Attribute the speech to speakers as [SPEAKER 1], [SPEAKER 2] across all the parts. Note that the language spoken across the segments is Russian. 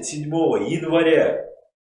[SPEAKER 1] 7 января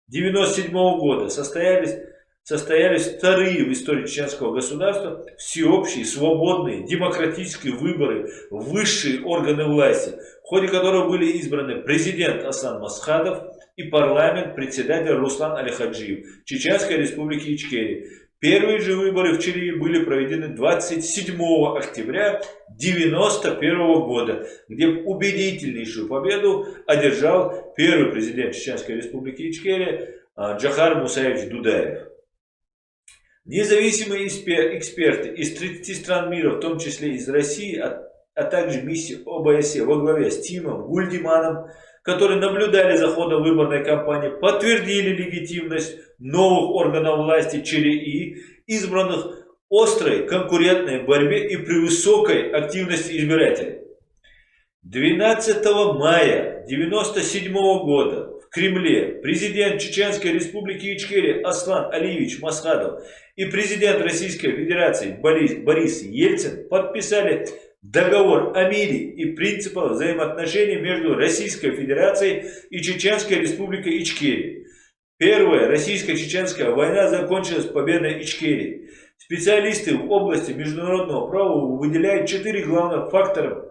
[SPEAKER 1] 1997 года состоялись вторые в истории чеченского государства всеобщие, свободные, демократические выборы в высшие органы власти, в ходе которых были избраны президент Асан Масхадов и парламент, председатель Руслан Алихаджиев Чеченской республики Ичкерия. Первые же выборы в Чили были проведены 27 октября 1991 года, где убедительнейшую победу одержал первый президент Чеченской республики Ичкерия Джохар Мусаевич Дудаев. Независимые эксперты из 30 стран мира, в том числе из России, а также миссии ОБСЕ во главе с Тимом Гульдиманом, которые наблюдали за ходом выборной кампании, подтвердили легитимность новых органов власти Чили и избранных острой конкурентной борьбе и при высокой активности избирателей. 12 мая 1997 года в Кремле президент Чеченской республики Ичкерия Аслан Алиевич Масхадов и президент Российской Федерации Борис Ельцин подписали договор о мире и принципах взаимоотношений между Российской Федерацией и Чеченской республикой Ичкерия. Первая российско-чеченская война закончилась победой Ичкерии. Специалисты в области международного права выделяют 4 главных фактора,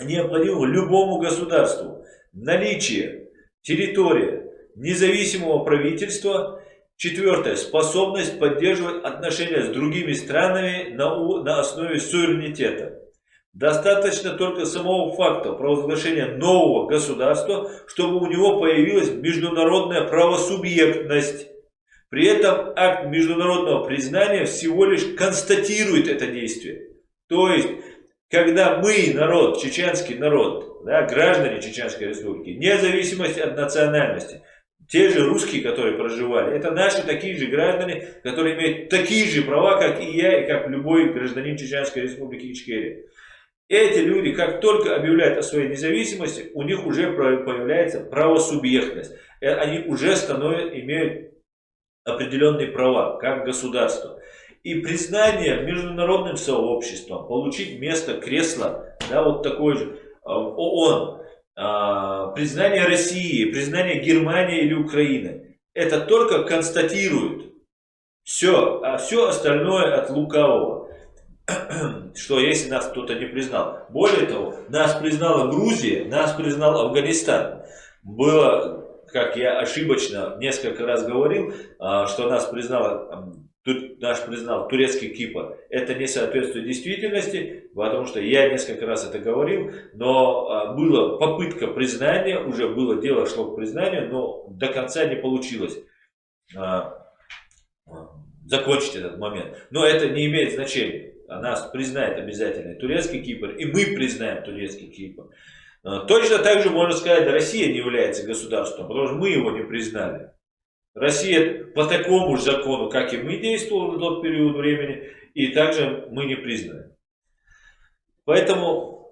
[SPEAKER 1] необходимого любому государству: наличие, территория, независимого правительства. Четвертое. Способность поддерживать отношения с другими странами на основе суверенитета. Достаточно только самого факта провозглашения нового государства, чтобы у него появилась международная правосубъектность. При этом акт международного признания всего лишь констатирует это действие. То есть, когда мы, народ, чеченский народ, да, граждане Чеченской республики, вне зависимости от национальности, те же русские, которые проживали, это наши такие же граждане, которые имеют такие же права, как и я, и как любой гражданин Чеченской республики Ичкерия. Эти люди, как только объявляют о своей независимости, у них уже появляется правосубъектность. Они уже имеют определенные права, как государство. И признание международным сообществом, получить место, кресло, да, вот такое же, ООН, признание России, признание Германии или Украины, это только констатирует все, а все остальное от лукавого. Что если нас кто-то не признал. Более того, нас признала Грузия, нас признал Афганистан. Было, как я ошибочно несколько раз говорил, что нас признал турецкий Кипр. Это не соответствует действительности, потому что я несколько раз это говорил, но была попытка признания, уже было дело шло к признанию, но до конца не получилось закончить этот момент. Но это не имеет значения. Нас признает обязательно турецкий Кипр, и мы признаем турецкий Кипр. Точно так же можно сказать, Россия не является государством, потому что мы его не признали. Россия по такому же закону, как и мы, действовала в тот период времени, и также мы не признаны. Поэтому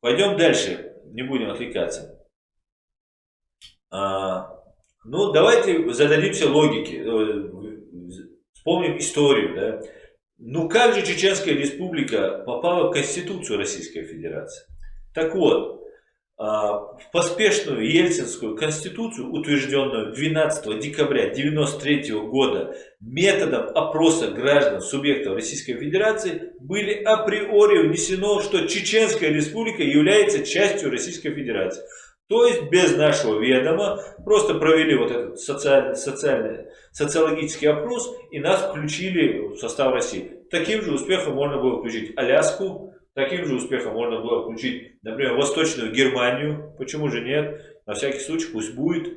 [SPEAKER 1] пойдем дальше, не будем отвлекаться. Ну, давайте зададимся логике, вспомним историю, да. Ну как же Чеченская республика попала в Конституцию Российской Федерации? Так вот, в поспешную Ельцинскую конституцию, утвержденную 12 декабря 1993 года методом опроса граждан субъектов Российской Федерации, были априори внесено, что Чеченская республика является частью Российской Федерации. То есть без нашего ведома просто провели вот этот социологический опрос и нас включили в состав России. Таким же успехом можно было включить Аляску, таким же успехом можно было включить, например, Восточную Германию. Почему же нет? На всякий случай пусть будет.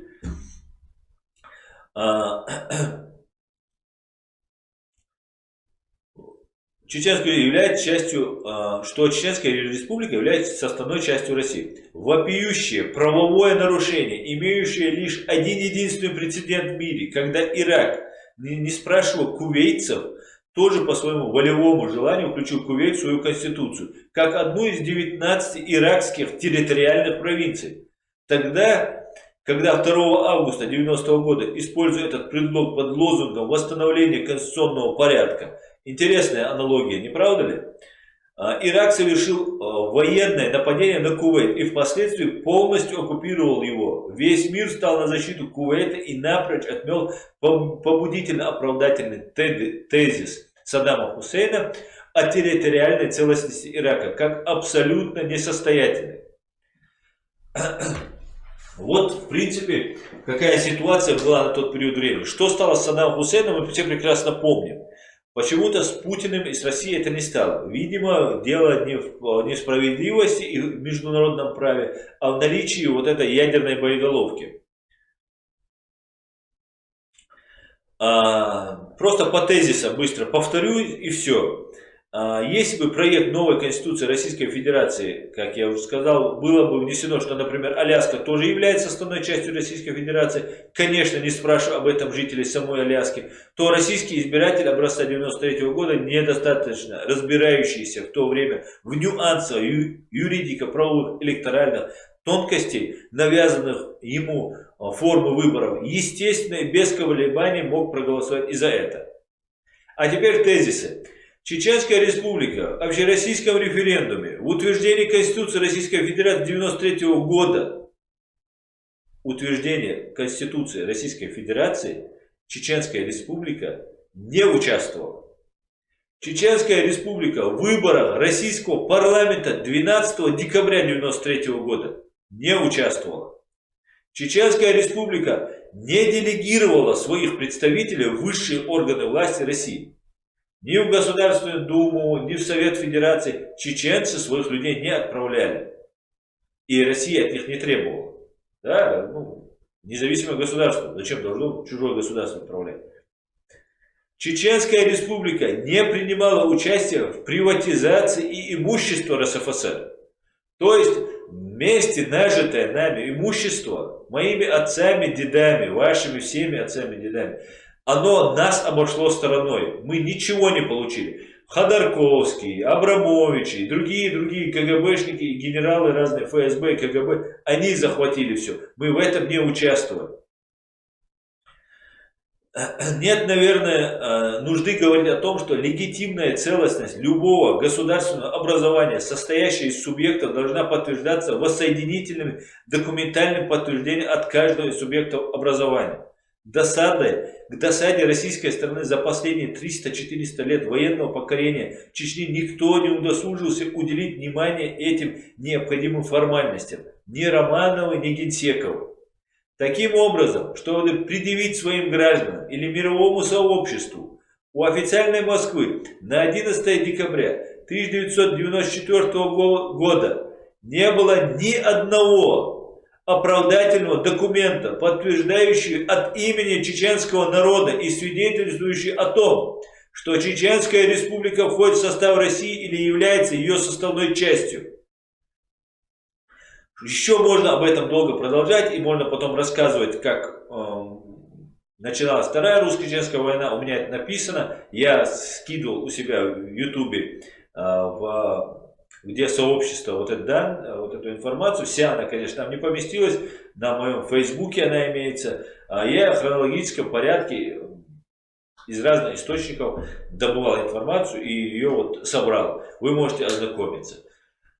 [SPEAKER 1] Чеченская является частью, что Чеченская республика является составной частью России. Вопиющее правовое нарушение, имеющее лишь один единственный прецедент в мире, когда Ирак, не спрашивая кувейтцев, тоже по своему волевому желанию включил Кувейт в свою конституцию, как одну из 19 иракских территориальных провинций. Тогда, когда 2 августа 1990 года, используя этот предлог под лозунгом восстановления конституционного порядка, интересная аналогия, не правда ли? Ирак совершил военное нападение на Кувейт и впоследствии полностью оккупировал его. Весь мир стал на защиту Кувейта и напрочь отмел побудительно-оправдательный тезис Саддама Хусейна о территориальной целостности Ирака как абсолютно несостоятельный. Вот, в принципе, какая ситуация была на тот период времени. Что стало с Саддамом Хусейном, мы все прекрасно помним. Почему-то с Путиным и с Россией это не стало. Видимо, дело не в несправедливости и в международном праве, а в наличии вот этой ядерной боеголовки. Просто по тезисам быстро повторю и все. Если бы проект новой Конституции Российской Федерации, как я уже сказал, было бы внесено, что, например, Аляска тоже является основной частью Российской Федерации, конечно, не спрашивая об этом жителей самой Аляски, то российский избиратель образца 1993 года, недостаточно разбирающийся в то время в нюансах юридико-правовых электоральных тонкостей, навязанных ему формы выборов, естественно и без колебаний мог проголосовать и за это. А теперь тезисы. Чеченская республика в общероссийском референдуме в утверждении Конституции Российской Федерации 1993 года, утверждение Конституции Российской Федерации, Чеченская республика не участвовала. Чеченская республика в выборах российского парламента 12 декабря 1993 года не участвовала. Чеченская республика не делегировала своих представителей в высшие органы власти России. Ни в Государственную Думу, ни в Совет Федерации чеченцы своих людей не отправляли. И Россия от них не требовала. Да, независимое государство. Зачем должно чужое государство отправлять? Чеченская республика не принимала участия в приватизации и имущества РСФСР. То есть вместе нажитое нами имущество, моими отцами, дедами, вашими всеми отцами, дедами, оно нас обошло стороной. Мы ничего не получили. Ходорковский, Абрамович и другие КГБшники, генералы разные, ФСБ и КГБ, они захватили все. Мы в этом не участвовали. Нет, наверное, нужды говорить о том, что легитимная целостность любого государственного образования, состоящего из субъектов, должна подтверждаться воссоединительным документальным подтверждением от каждого из субъектов образования. К досаде российской стороны за последние 300-400 лет военного покорения Чечни никто не удосужился уделить внимание этим необходимым формальностям. Ни Романовы, ни Генсековы. Таким образом, чтобы предъявить своим гражданам или мировому сообществу у официальной Москвы на 11 декабря 1994 года не было ни одного оправдательного документа, подтверждающего от имени чеченского народа и свидетельствующий о том, что Чеченская республика входит в состав России или является ее составной частью. Еще можно об этом долго продолжать, и можно потом рассказывать, как начиналась Вторая русско-чеченская война. У меня это написано, я скидывал у себя в Ютубе, где сообщество вот эту информацию, вся она, конечно, там не поместилась, на моем Фейсбуке она имеется, а я в хронологическом порядке из разных источников добывал информацию и ее вот собрал. Вы можете ознакомиться.